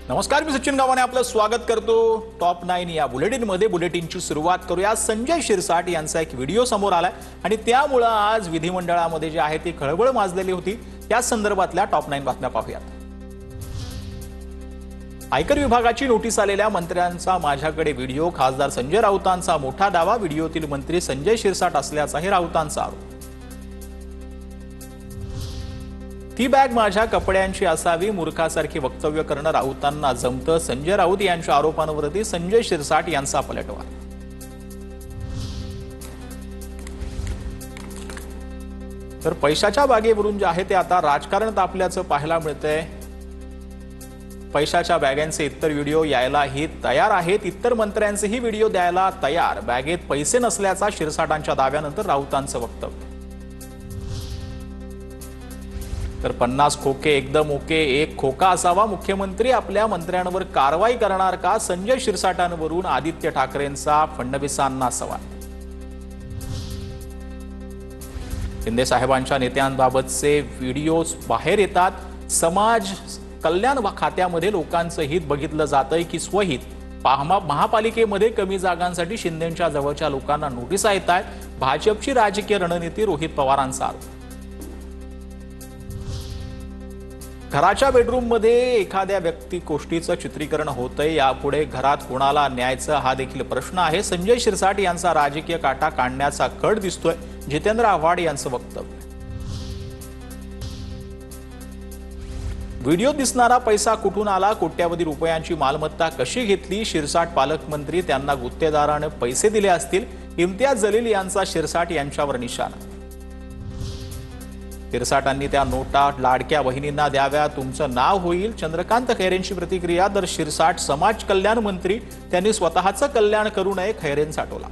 नमस्कार, मी सचिन गावाने आपलं स्वागत करतो। टॉप 9 या बुलेटिनमध्ये बुलेटिनची सुरुवात करूया। संजय शिरसाट यांचा एक व्हिडिओ समोर आलाय आणि त्यामुळे आज विधिमंडळामध्ये जे आहे ती खळबळ माजलेली होती। त्या संदर्भातल्या टॉप 9 बातम्या पाहूयात। आयकर विभागाची नोटीस आलेल्या मंत्र्यांचा माझ्याकडे व्हिडिओ, खासदार संजय राऊतांचा मोठा दावा, व्हिडिओतील मंत्री संजय शिरसाट असल्याचाही राऊतांचा आरोप। ती बॅग माझ्या कपड्यांची असावी, मूर्खासारखी वक्तव्य करणं राऊतांना जमतं, संजय राऊत यांच्या आरोपांवरती संजय शिरसाट यांचा पलटवार। तर पैशाच्या बागेवरून जे आहे ते आता राजकारण तापल्याचं पाहायला मिळतंय। पैशाच्या बॅगांचे इतर व्हिडिओ यायलाही तयार आहेत, इतर मंत्र्यांचेही व्हिडिओ द्यायला तयार। बॅगेत पैसे नसल्याचा शिरसाटांच्या दाव्यानंतर राऊतांचं वक्तव्य। तर 50 खोके एकदम ओके, एक खोका असावा, मुख्यमंत्री आपल्या मंत्र्यांवर कारवाई करणार का? संजय शिरसाटांवरून आदित्य ठाकरेंचा फडणवीसांना सवाल। शिंदे साहेबांच्या नेत्यांबाबतचे व्हिडिओज बाहेर येतात। समाज कल्याण खात्यामध्ये लोकांचं हित बघितलं जातंय की स्वहित? महापालिकेमध्ये कमी जागांसाठी शिंदेंच्या जवळच्या लोकांना नोटिसा येत आहेत। भाजपची राजकीय रणनीती, रोहित पवारांचा आरोप। घराच्या बेडरूममध्ये एखाद्या व्यक्ती गोष्टीचं चित्रीकरण होतंय, यापुढे घरात कोणाला न्यायचं हा देखील प्रश्न आहे। संजय शिरसाट यांचा राजकीय काटा काढण्याचा कट दिसतोय, जितेंद्र आव्हाड यांचं वक्तव्य। व्हिडिओ दिसणारा पैसा कुठून आला? कोट्यावधी रुपयांची मालमत्ता कशी घेतली? शिरसाट पालकमंत्री, त्यांना गुत्तेदाराने पैसे दिले असतील। इम्तियाज जलील यांचा शिरसाट यांच्यावर निशाणा। शिरसाटांनी त्या नोटा लाडक्या बहिणींना द्याव्या, तुमचं नाव होईल। चंद्रकांत खैरेंची प्रतिक्रिया। तर शिरसाट समाज कल्याण मंत्री, त्यांनी स्वतःचं कल्याण करू नये, खैरेंचा टोला।